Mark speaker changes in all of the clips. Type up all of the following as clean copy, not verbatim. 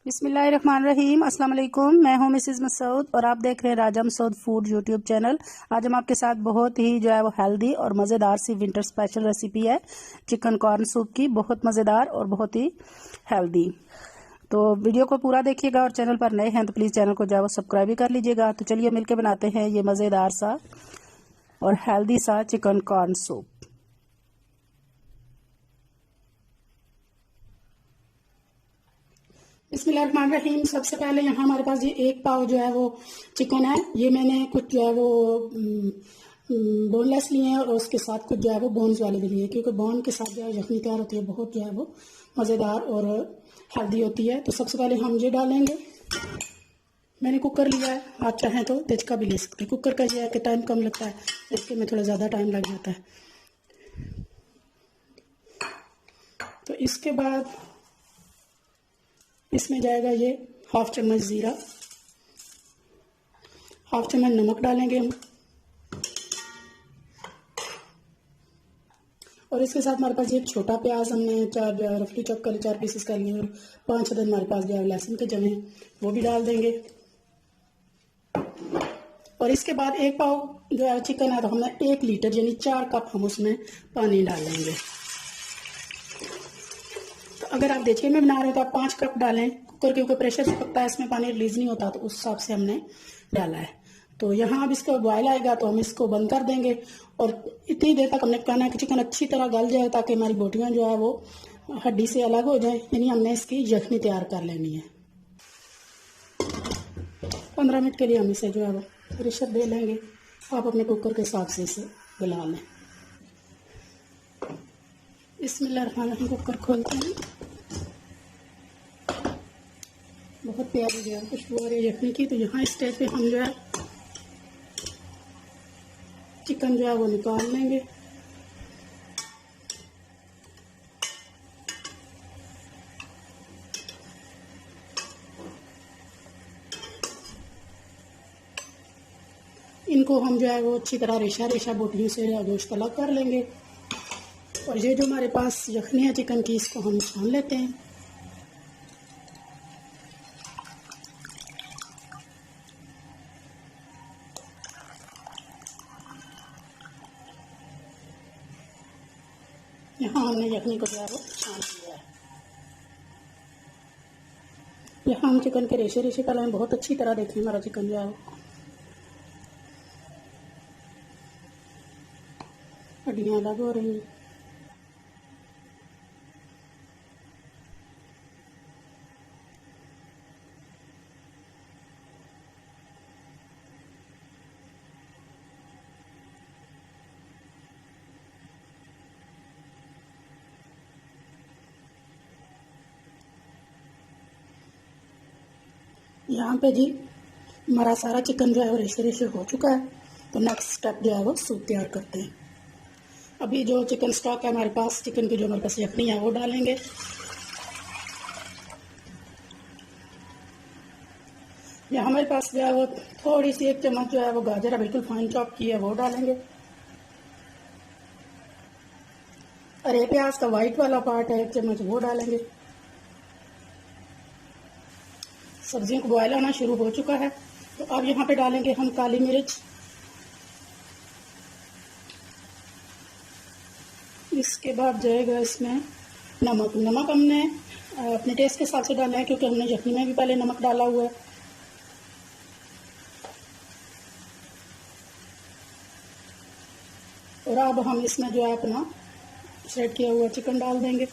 Speaker 1: बिस्मिल्लाहिर्रहमानिर्रहीम। अस्सलाम वालेकुम। मैं हूं मिसेस मसूद और आप देख रहे हैं राजा मसूद फूड यूट्यूब चैनल। आज हम आपके साथ बहुत ही जो है वो हेल्दी और मज़ेदार सी विंटर स्पेशल रेसिपी है चिकन कॉर्न सूप की। बहुत मज़ेदार और बहुत ही हेल्दी। तो वीडियो को पूरा देखिएगा और चैनल पर नए हैं तो प्लीज़ चैनल को जो है वो सब्सक्राइब भी कर लीजिएगा। तो चलिए मिलकर बनाते हैं ये मज़ेदार सा और हेल्दी सा चिकन कॉर्न सूप। बिस्मिल्लाहिर्रहमानिर्रहीम। सबसे पहले यहाँ हमारे पास ये एक पाव जो है वो चिकन है। ये मैंने कुछ जो है वो बोनलेस लिए हैं और उसके साथ कुछ जो है वो बोन्स वाले भी लिए, क्योंकि बोन के साथ जो है यखनी तैयार होती है, बहुत जो है वो मज़ेदार और हेल्दी होती है। तो सबसे पहले हम ये डालेंगे। मैंने कुकर लिया है, आप चाहें तो तेजका भी ले सकते हैं। कुकर का ये है कि टाइम कम लगता है, इसके में थोड़ा ज़्यादा टाइम लग जाता है। तो इसके बाद इसमें जाएगा ये हाफ चम्मच ज़ीरा, हाफ चम्मच नमक डालेंगे हम, और इसके साथ हमारे पास ये छोटा प्याज हमने चार रफली चॉप कर 4 पीसेस कर लिए, और 5-6 दिन हमारे पास जो है लहसुन के जमे वो भी डाल देंगे। और इसके बाद एक पाव जो है चिकन है तो हमने 1 लीटर यानी 4 कप हम उसमें पानी डालेंगे। तो अगर आप देखिए मैं बना रहे हो तो आप 5 कप डालें। कुकर के ऊपर प्रेशर से पकता है, इसमें पानी रिलीज नहीं होता, तो उस हिसाब से हमने डाला है। तो यहाँ अब इसका बॉयल आएगा तो हम इसको बंद कर देंगे और इतनी देर तक हमने पकाना है कि चिकन अच्छी तरह गल जाए, ताकि हमारी बोटियाँ जो है वो हड्डी से अलग हो जाए। यानी हमने इसकी यखनी तैयार कर लेनी है। 15 मिनट के लिए हम इसे जो है वो प्रेशर दे लेंगे। आप अपने कुकर के हिसाब से इसे गला लें। बिस्मिल्लाहिर्रहमानिर्रहीम। कुकर खोलते हैं। बहुत प्यारी जो है खुशबू आ रही है यखनी की। तो यहाँ इस स्टेज पे हम जो है चिकन जो है वो निकाल लेंगे। इनको हम जो है वो अच्छी तरह रेशा रेशा बोटियों से गोश्त अलग कर लेंगे। और ये जो हमारे पास यखनी है चिकन की, इसको हम छान लेते हैं। यहाँ हमने यखनी को जो है वो छान लिया है। यहाँ हम चिकन के रेशे रेशे कर लें। बहुत अच्छी तरह देखिए हमारा चिकन जो है वो हड्डियाँ अलग हो रही हैं। यहाँ पे जी हमारा सारा चिकन जो है वो रेशे रेशे हो चुका है। तो नेक्स्ट स्टेप जो है वो सूप तैयार करते हैं। अभी जो चिकन स्टॉक है हमारे पास, चिकन की जो हमारे पास यखनी है वो डालेंगे। यहाँ हमारे पास जो है वो थोड़ी सी 1 चम्मच जो है वो गाजर है, बिल्कुल फाइन चॉप की है, वो डालेंगे। और ये प्याज का वाइट वाला पार्ट है 1 चम्मच, वो डालेंगे। सब्जियों को बॉयल होना शुरू हो चुका है। तो अब यहाँ पे डालेंगे हम काली मिर्च। इसके बाद जाएगा इसमें नमक। नमक हमने अपने टेस्ट के हिसाब से डालना है, क्योंकि हमने यखनी में भी पहले नमक डाला हुआ है। और अब हम इसमें जो है अपना श्रेड किया हुआ चिकन डाल देंगे।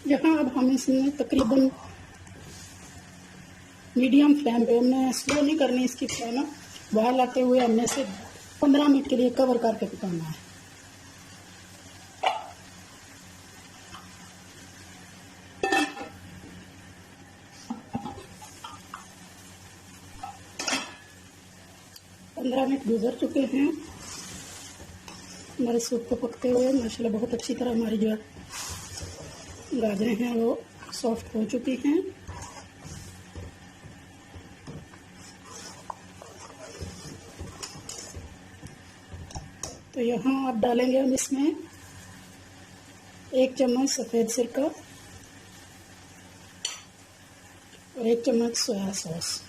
Speaker 1: यहाँ अब हम इसमें तकरीबन मीडियम फ्लेम पे, हमने स्लो नहीं करनी इसकी फ्लेम, बॉयल आते हुए हमने इसे 15 मिनट के लिए कवर करके पकाना है। पंद्रह मिनट गुजर चुके हैं हमारे सूप को पकते हुए। माशाल्लाह बहुत अच्छी तरह हमारी जो गाजरें हैं वो सॉफ्ट हो चुकी हैं। तो यहाँ आप डालेंगे हम इसमें 1 चम्मच सफ़ेद सिरका और 1 चम्मच सोया सॉस।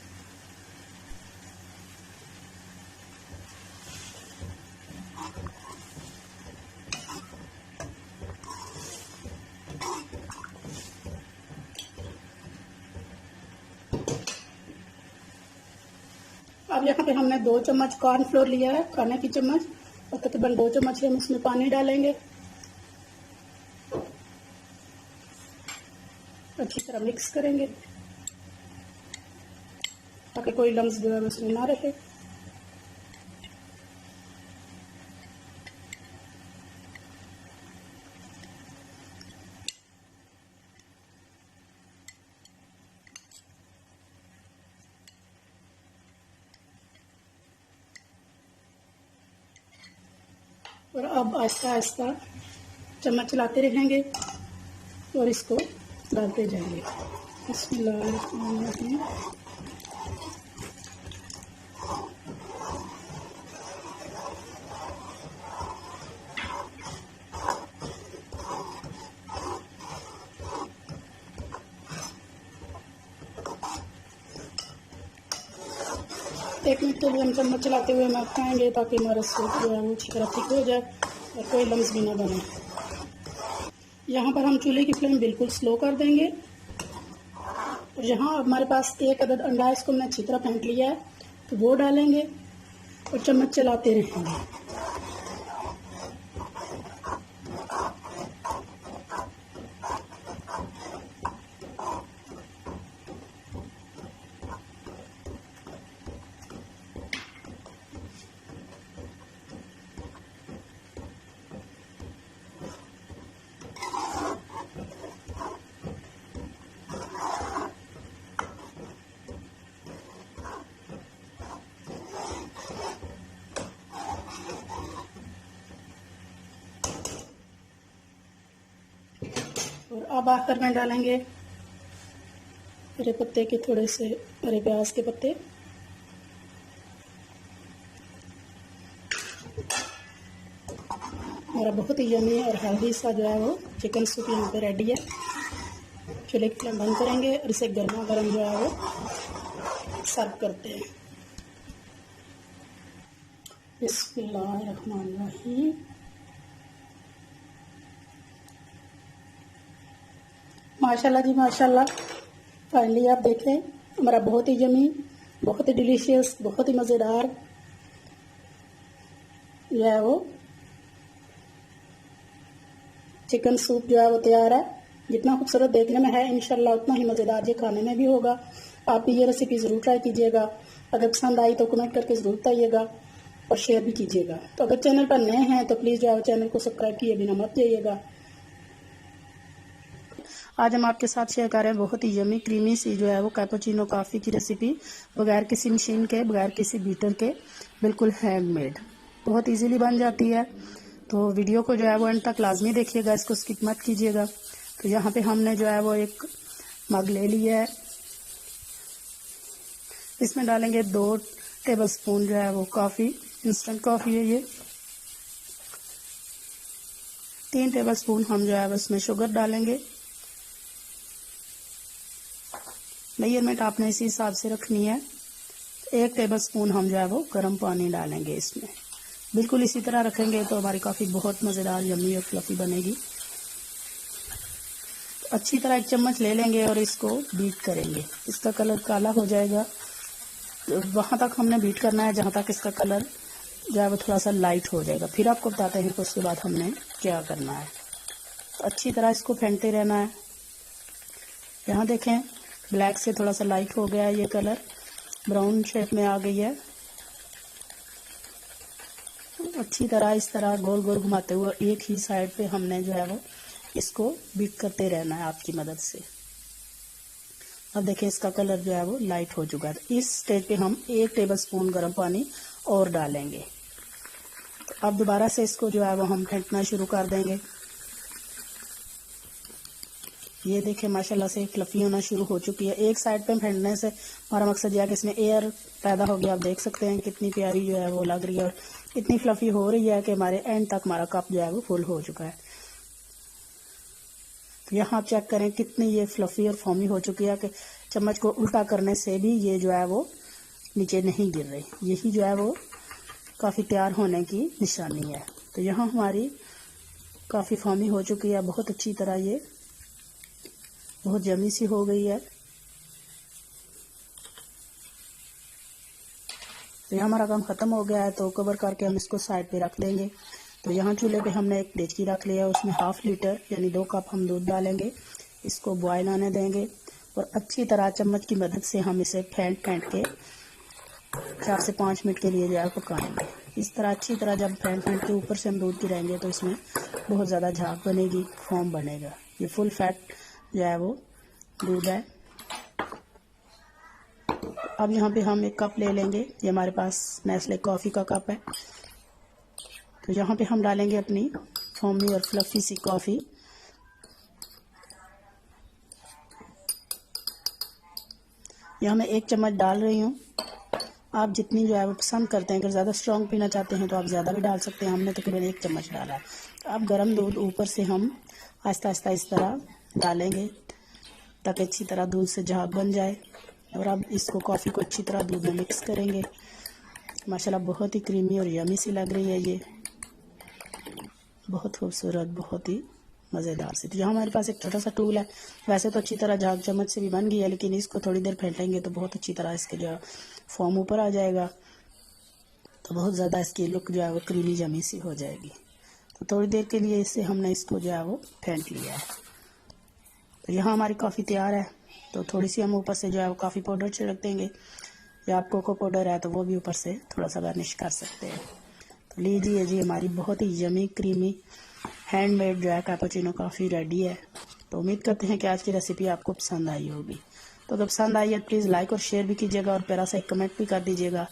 Speaker 1: अब यहाँ पे हमने 2 चम्मच कॉर्नफ्लोर लिया है, खाने की चम्मच, और तकरीबन 2 चम्मच हम इसमें पानी डालेंगे। अच्छी तरह मिक्स करेंगे ताकि कोई लम्स जो है उसमें ना रहे। और अब आहिस्ता आहिस्ता चम्मच चलाते रहेंगे और इसको डालते जाएंगे। बिस्मिल्लाहिर्रहमानिर्रहीम। एक मिनट के लिए हम चम्मच चलाते हुए हम खाएंगे ताकि हमारा सूप जो है वो अच्छी तरह थिक हो जाए और कोई लम्स भी ना बने। यहाँ पर हम चूल्हे की फ्लेम बिल्कुल स्लो कर देंगे। और यहाँ हमारे पास 1 अदद अंडा है, इसको हमने अच्छी तरह फेंट लिया है, तो वो डालेंगे और चम्मच चलाते रहेंगे। और अब आखिर में डालेंगे हरे पत्ते के, थोड़े से हरे प्याज के पत्ते। हमारा बहुत ही यम्मी और हेल्दी सा जो है वो चिकन सूप यहाँ पे रेडी है। चूल्हे की फ्लेम बंद करेंगे और इसे गर्मा गर्म जो है वो सर्व करते हैं। बिस्मिल्लाहिर्रहमानिर्रहीम। माशाल्लाह जी माशाल्लाह। फाइनली आप देखें हमारा बहुत ही यम्मी, बहुत ही डिलीशियस, बहुत ही मज़ेदार जो है वो चिकन सूप जो है वो तैयार है। जितना खूबसूरत देखने में है इंशाल्लाह उतना ही मज़ेदार ये खाने में भी होगा। आप भी ये रेसिपी ज़रूर ट्राई कीजिएगा। अगर पसंद आई तो कमेंट करके ज़रूर बताइएगा और शेयर भी कीजिएगा। तो अगर चैनल पर नए हैं तो प्लीज़ जो है चैनल को सब्सक्राइब किए बिना मत जाइएगा। आज हम आपके साथ शेयर कर रहे हैं बहुत ही यम्मी क्रीमी सी जो है वो कैपुचिनो कॉफ़ी की रेसिपी, बगैर किसी मशीन के, बगैर किसी बीटर के, बिल्कुल हैंडमेड। बहुत इजीली बन जाती है। तो वीडियो को जो है वो एंड तक लाजमी देखिएगा, इसको स्किप मत कीजिएगा। तो यहाँ पे हमने जो है वो एक मग ले लिया है, इसमें डालेंगे 2 टेबलस्पून जो है वो कॉफ़ी, इंस्टेंट कॉफ़ी है ये। 3 टेबलस्पून हम जो है वो इसमें शुगर डालेंगे। मेजरमेंट आपने इसी हिसाब से रखनी है। 1 टेबलस्पून हम जो है वो गर्म पानी डालेंगे इसमें। बिल्कुल इसी तरह रखेंगे तो हमारी कॉफ़ी बहुत मज़ेदार यम्मी और फ्लफी बनेगी। तो अच्छी तरह 1 चम्मच ले लेंगे और इसको बीट करेंगे। इसका कलर काला हो जाएगा तो वहाँ तक हमने बीट करना है जहाँ तक इसका कलर जो है वो थोड़ा सा लाइट हो जाएगा। फिर आपको बताते हैं कि उसके बाद हमने क्या करना है। तो अच्छी तरह इसको फेंटते रहना है। यहाँ देखें ब्लैक से थोड़ा सा लाइट हो गया है, ये कलर ब्राउन शेप में आ गई है। अच्छी तरह इस तरह गोल गोल घुमाते हुए एक ही साइड पे हमने जो है वो इसको बीट करते रहना है आपकी मदद से। अब देखें इसका कलर जो है वो लाइट हो चुका है। तो इस स्टेज पे हम 1 टेबलस्पून गर्म पानी और डालेंगे। तो अब दोबारा से इसको जो है वो हम फेंटना शुरू कर देंगे। ये देखिए माशाल्लाह से फ्लफी होना शुरू हो चुकी है। एक साइड पे फेंटने से हमारा मकसद यह है कि इसमें एयर पैदा हो गया। आप देख सकते हैं कितनी प्यारी जो है वो लग रही है और इतनी फ्लफी हो रही है कि हमारे एंड तक हमारा कप जो है वो फुल हो चुका है। तो यहाँ आप चेक करें कितनी ये फ्लफी और फॉमी हो चुकी है कि चम्मच को उल्टा करने से भी ये जो है वो नीचे नहीं गिर रही। यही जो है वो काफ़ी तैयार होने की निशानी है। तो यहाँ हमारी काफ़ी फॉमी हो चुकी है, बहुत अच्छी तरह ये बहुत जमी सी हो गई है। तो यहाँ हमारा काम ख़त्म हो गया है, तो कवर करके हम इसको साइड पे रख देंगे। तो यहाँ चूल्हे पे हमने एक डेचकी रख लिया, उसमें 1/2 लीटर यानी 2 कप हम दूध डालेंगे। इसको बॉयल आने देंगे और अच्छी तरह चम्मच की मदद से हम इसे फेंट के 4 से 5 मिनट के लिए जो है पकाएंगे। इस तरह अच्छी तरह जब फेंट के ऊपर से हम दूध गिराएंगे तो इसमें बहुत ज़्यादा झाग बनेगी, फोम बनेगा। ये फुल फैट जो है वो दूध है। अब यहाँ पे हम एक कप ले लेंगे, ये हमारे पास नेस्ले कॉफ़ी का कप है। तो यहाँ पे हम डालेंगे अपनी फोमी और फ्लफी सी कॉफ़ी। यहाँ मैं 1 चम्मच डाल रही हूँ। आप जितनी जो है वो पसंद करते हैं, अगर ज़्यादा स्ट्रॉन्ग पीना चाहते हैं तो आप ज़्यादा भी डाल सकते हैं। हमने तकरीबन 1 चम्मच डाला है। अब गर्म दूध ऊपर से हम आहिस्ता आहिस्ता इस तरह डालेंगे ताकि अच्छी तरह दूध से झाग बन जाए। और अब इसको कॉफ़ी को अच्छी तरह दूध में मिक्स करेंगे। माशाल्लाह बहुत ही क्रीमी और यमी सी लग रही है ये, बहुत खूबसूरत, बहुत ही मज़ेदार सी। तो यहाँ हमारे पास एक छोटा सा टूल है। वैसे तो अच्छी तरह झाग चम्मच से भी बन गई है, लेकिन इसको थोड़ी देर फेंटेंगे तो बहुत अच्छी तरह इसके जो फॉर्म ऊपर आ जाएगा। तो बहुत ज़्यादा इसकी लुक जो है वो क्रीमी जमी सी हो जाएगी। तो थोड़ी देर के लिए इससे हमने इसको जो है वो फेंट लिया है। तो यहाँ हमारी कॉफ़ी तैयार है। तो थोड़ी सी हम ऊपर से जो है वो कॉफ़ी पाउडर छिड़क देंगे, या आप कोको पाउडर है तो वो भी ऊपर से थोड़ा सा गार्निश कर सकते हैं। तो लीजिए जी, हमारी बहुत ही यमी क्रीमी हैंडमेड जो है कैपुचिनो कॉफ़ी रेडी है। तो उम्मीद करते हैं कि आज की रेसिपी आपको पसंद आई होगी। तो अगर पसंद आई है प्लीज़ लाइक और शेयर भी कीजिएगा और प्यारा सा एक कमेंट भी कर दीजिएगा।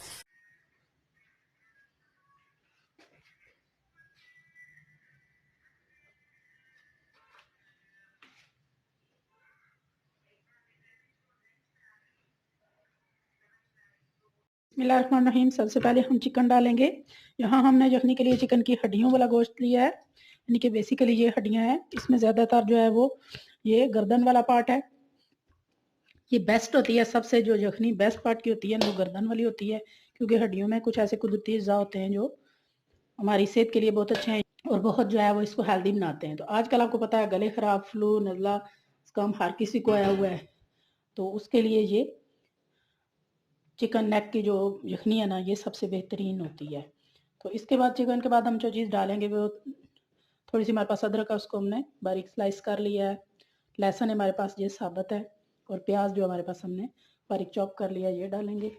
Speaker 1: बिस्मिल्लाहिर्रहमानिर्रहीम। सबसे पहले हम चिकन डालेंगे। यहाँ हमने यखनी के लिए चिकन की हड्डियों वाला गोश्त लिया है, यानी कि बेसिकली ये हड्डियाँ हैं। इसमें ज़्यादातर जो है वो ये गर्दन वाला पार्ट है। ये बेस्ट होती है सबसे, जो यखनी बेस्ट पार्ट की होती है वो गर्दन वाली होती है, क्योंकि हड्डियों में कुछ ऐसे कुदरती अज़ा होते हैं जो हमारी सेहत के लिए बहुत अच्छे हैं और बहुत जो है वो इसको हेल्दी बनाते हैं। तो आजकल आपको पता है गले ख़राब, फ्लू, नज़ला, ज़ुकाम हर किसी को आया हुआ है। तो उसके लिए ये चिकन नेक की जो यखनी है ना, ये सबसे बेहतरीन होती है। तो इसके बाद चिकन के बाद हम जो चीज़ डालेंगे वो थोड़ी सी, हमारे पास अदरक है उसको हमने बारीक स्लाइस कर लिया है। लहसुन हमारे पास ये साबुत है और प्याज जो हमारे पास हमने बारीक चॉप कर लिया, ये डालेंगे।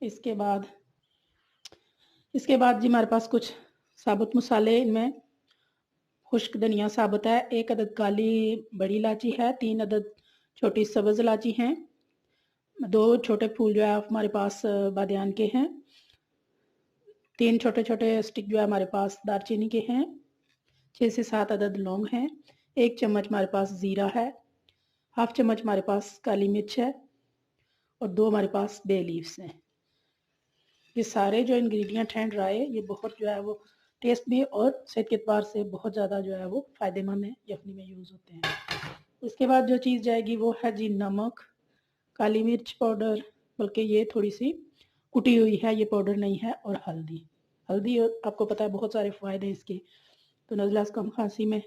Speaker 1: इसके बाद जी हमारे पास कुछ साबुत मसाले, इनमें खुश्क धनिया साबुत है, 1 अदद काली बड़ी इलायची है, 3 अदद छोटी सब्ज़ इलायची हैं, 2 छोटे फूल जो है हमारे पास बादियान के हैं, 3 छोटे छोटे स्टिक जो है हमारे पास दालचीनी के हैं, 6 से 7 अदद लौंग हैं, 1 चम्मच हमारे पास ज़ीरा है, 1/2 चम्मच हमारे पास काली मिर्च है और 2 हमारे पास बे लीव्स हैं। ये सारे जो इंग्रेडिएंट हैं ड्राई, ये बहुत जो है वो टेस्ट भी और सेहत के एतबार से बहुत ज़्यादा जो है वो फ़ायदेमंद है, यखनी में यूज़ होते हैं। उसके बाद जो चीज़ जाएगी वो है जी नमक, काली मिर्च पाउडर, बल्कि ये थोड़ी सी कुटी हुई है, ये पाउडर नहीं है, और हल्दी। हल्दी आपको पता है बहुत सारे फ़ायदे हैं इसके, तो नज़ला ज़ुकाम खांसी में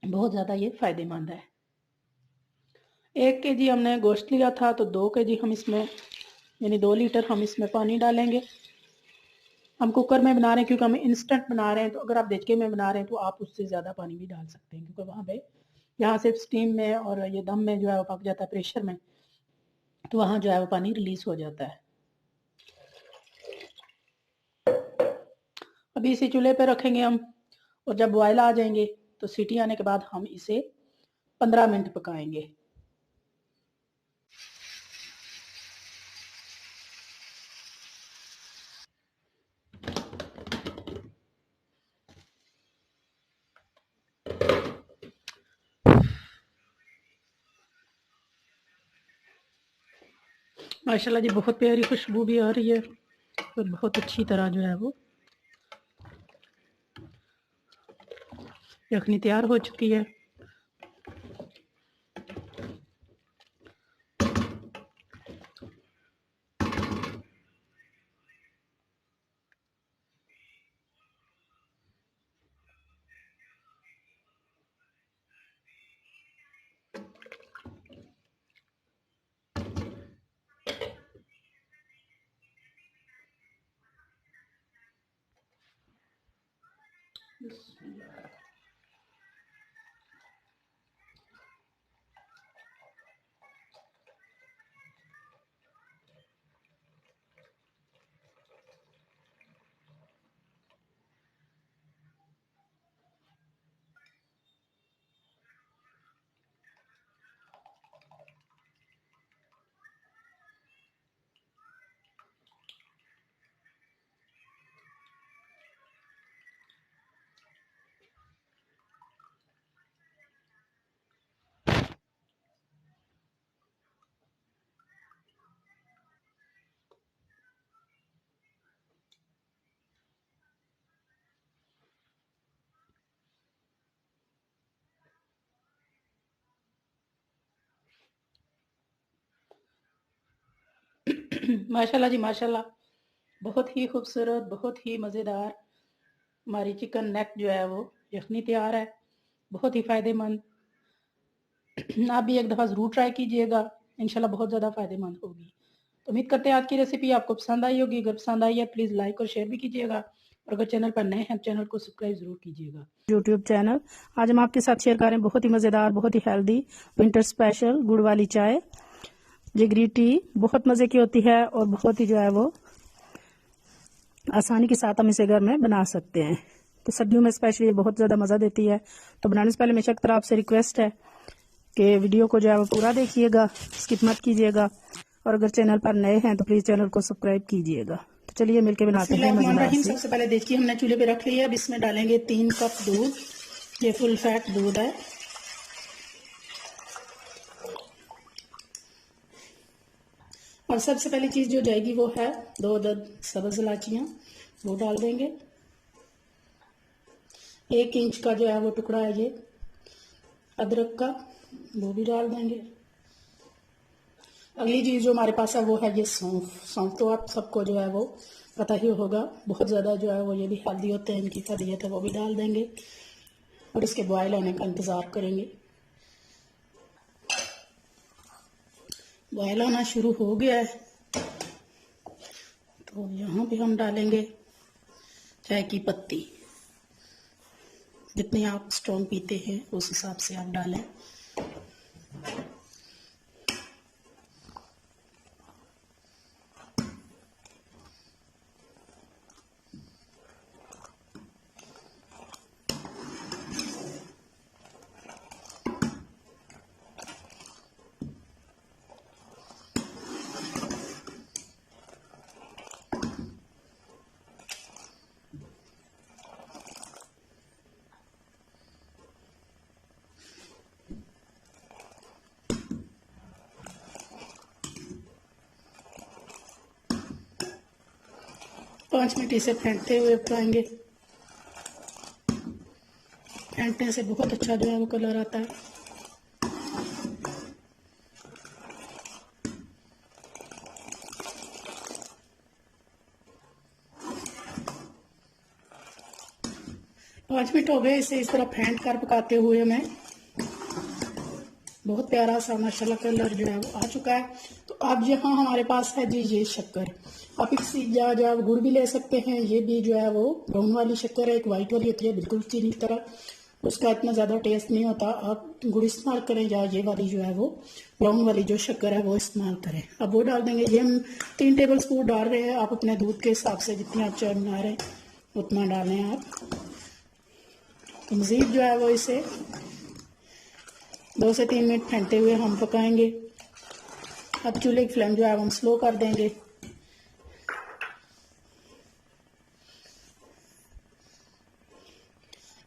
Speaker 1: बहुत ज़्यादा ये फ़ायदेमंद है। 1 केजी हमने गोश्त लिया था, तो 2 केजी हम इसमें यानी 2 लीटर हम इसमें पानी डालेंगे। हम कुकर में बना रहे हैं क्योंकि हम इंस्टेंट बना रहे हैं, तो अगर आप देचके में बना रहे हैं तो आप उससे ज़्यादा पानी भी डाल सकते हैं, क्योंकि वहाँ पे यहाँ सिर्फ स्टीम में और ये दम में जो है वो पक जाता है प्रेशर में, तो वहाँ जो है वो पानी रिलीज़ हो जाता है। अभी इसे चूल्हे पे रखेंगे हम, और जब बॉयल आ जाएंगे तो सीटी आने के बाद हम इसे 15 मिनट पकाएंगे। माशाल्लाह जी, बहुत प्यारी खुशबू भी आ रही है और बहुत अच्छी तरह जो है वो यखनी तैयार हो चुकी है। माशाल्लाह जी माशाल्लाह, बहुत ही खूबसूरत, बहुत ही मज़ेदार हमारी चिकन नेक जो है वो यखनी तैयार है, बहुत ही फ़ायदेमंद। आप भी एक दफ़ा ज़रूर ट्राई कीजिएगा, इंशाल्लाह बहुत ज़्यादा फ़ायदेमंद होगी। तो उम्मीद करते हैं आज की रेसिपी आपको पसंद आई होगी। अगर पसंद आई है प्लीज़ लाइक और शेयर भी कीजिएगा और अगर चैनल पर नए हैं चैनल को सब्सक्राइब ज़रूर कीजिएगा। यूट्यूब चैनल आज हम आपके साथ शेयर करें बहुत ही मज़ेदार, बहुत ही हेल्दी विंटर स्पेशल गुड़ वाली चाय, जिगरी टी, बहुत मज़े की होती है और बहुत ही जो है वो आसानी के साथ हम इसे घर में बना सकते हैं। तो सर्दियों में स्पेशली बहुत ज़्यादा मज़ा देती है। तो बनाने से पहले हमेशा की तरह आपसे रिक्वेस्ट है कि वीडियो को जो है वो पूरा देखिएगा, स्किप मत कीजिएगा और अगर चैनल पर नए हैं तो प्लीज़ चैनल को सब्सक्राइब कीजिएगा। तो चलिए मिलके बनाते हैं मज़ेदार सी। सबसे पहले देखिए हमने चूल्हे पे रख लिया। अब इसमें डालेंगे 3 कप दूध। ये फुल फैट दूध है। और सबसे पहली चीज़ जो जाएगी वो है 2 अदद सब्ज़ इलायचियाँ, वो डाल देंगे। 1 इंच का जो है वो टुकड़ा है ये अदरक का, वो भी डाल देंगे। अगली चीज़ जो हमारे पास है वो है ये सौंफ। सौंफ तो आप सबको जो है वो पता ही होगा, बहुत ज़्यादा जो है वो ये भी हेल्दी होते हैं, इनकी फजीयत है, वो भी डाल देंगे और इसके बॉयल होने का इंतज़ार करेंगे। बॉयल होना शुरू हो गया है तो यहाँ पे हम डालेंगे चाय की पत्ती। जितनी आप स्ट्रॉन्ग पीते हैं उस हिसाब से आप डालें। पाँच मिनट इसे फेंटते हुए पकाएंगे। फेंटने से बहुत अच्छा जो है वो कलर आता है। पाँच मिनट हो गए इसे इस तरह फेंट कर पकाते हुए हमें। बहुत प्यारा सा माशाल्लाह कलर जो है वो आ चुका है। तो अब यहाँ हमारे पास है जी ये शक्कर। आप इसी जो आप गुड़ भी ले सकते हैं। ये भी जो है वो ब्राउन वाली शक्कर है, एक वाइट वाली होती है बिल्कुल चीनी की तरह, उसका इतना ज़्यादा टेस्ट नहीं होता। आप गुड़ इस्तेमाल करें या ये वाली जो है वो ब्राउन वाली जो शक्कर है वो इस्तेमाल करें। अब वो डाल देंगे। ये हम 3 टेबल स्पून डाल रहे हैं। आप अपने दूध के हिसाब से जितनी आप चाय बना रहे हैं उतना डालें आप। तो मज़ीद जो है वो इसे 2 से 3 मिनट फेंटते हुए हम पकाएंगे। अब चूल्हे की फ्लेम जो है हम स्लो कर देंगे।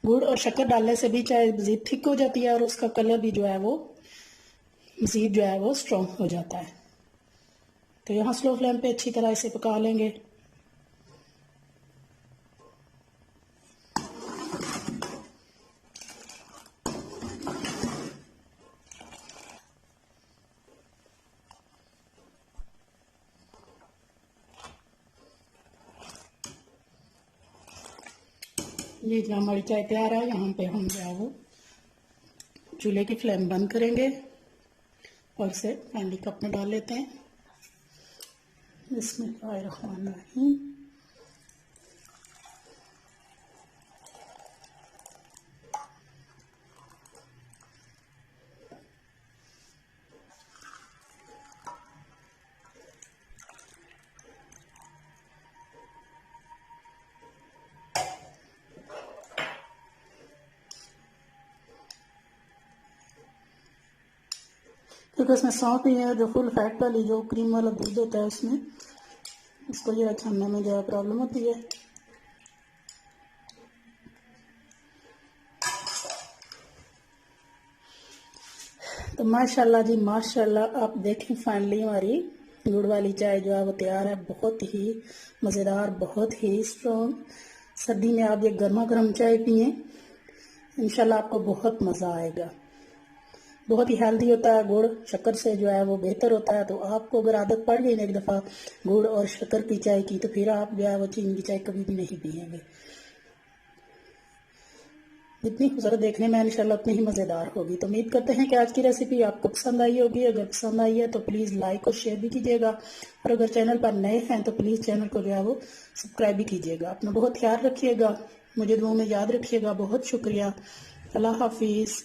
Speaker 1: गुड़ और शक्कर डालने से भी चाय मज़ीद थिक हो जाती है और उसका कलर भी जो है वो मज़ीद जो है वो स्ट्रॉन्ग हो जाता है। तो यहाँ स्लो फ्लेम पे अच्छी तरह इसे पका लेंगे। ये जो हमारी चाय तैयार है, यहाँ पे हम जो है वो चूल्हे की फ्लेम बंद करेंगे और इसे फैमिली कप में डाल लेते हैं। बिस्मिल्लाहिर्रहमानिर्रहीम। क्योंकि उसमें सौंफ ही है, जो फुल फैट वाली जो क्रीम वाला दूध होता है उसमें, इसको जो है छानने में जो है प्रॉब्लम होती है। तो माशाल्लाह जी माशाल्लाह, आप देखें फाइनली हमारी गुड़ वाली चाय जो है वो तैयार है। बहुत ही मज़ेदार, बहुत ही स्ट्रॉन्ग। सर्दी में आप ये गर्मा गर्म चाय पिए, इंशाल्लाह आपको बहुत मज़ा आएगा। बहुत ही हेल्दी होता है, गुड़ शक्कर से जो है वो बेहतर होता है। तो आपको अगर आदत पड़ गई ना एक दफ़ा गुड़ और शक्कर की चाय की, तो फिर आप जो है वो चीनी की चाय कभी भी नहीं पिएंगे। जितनी खूबसूरत देखने में इंशाल्लाह उतनी ही मज़ेदार होगी। तो उम्मीद करते हैं कि आज की रेसिपी आपको पसंद आई होगी। अगर पसंद आई है तो प्लीज़ लाइक और शेयर भी कीजिएगा, और अगर चैनल पर नए हैं तो प्लीज़ चैनल को जो है वो सब्सक्राइब भी कीजिएगा। अपना बहुत ख्याल रखिएगा, मुझे दुआ में याद रखिएगा। बहुत शुक्रिया। अल्लाह हाफिज़।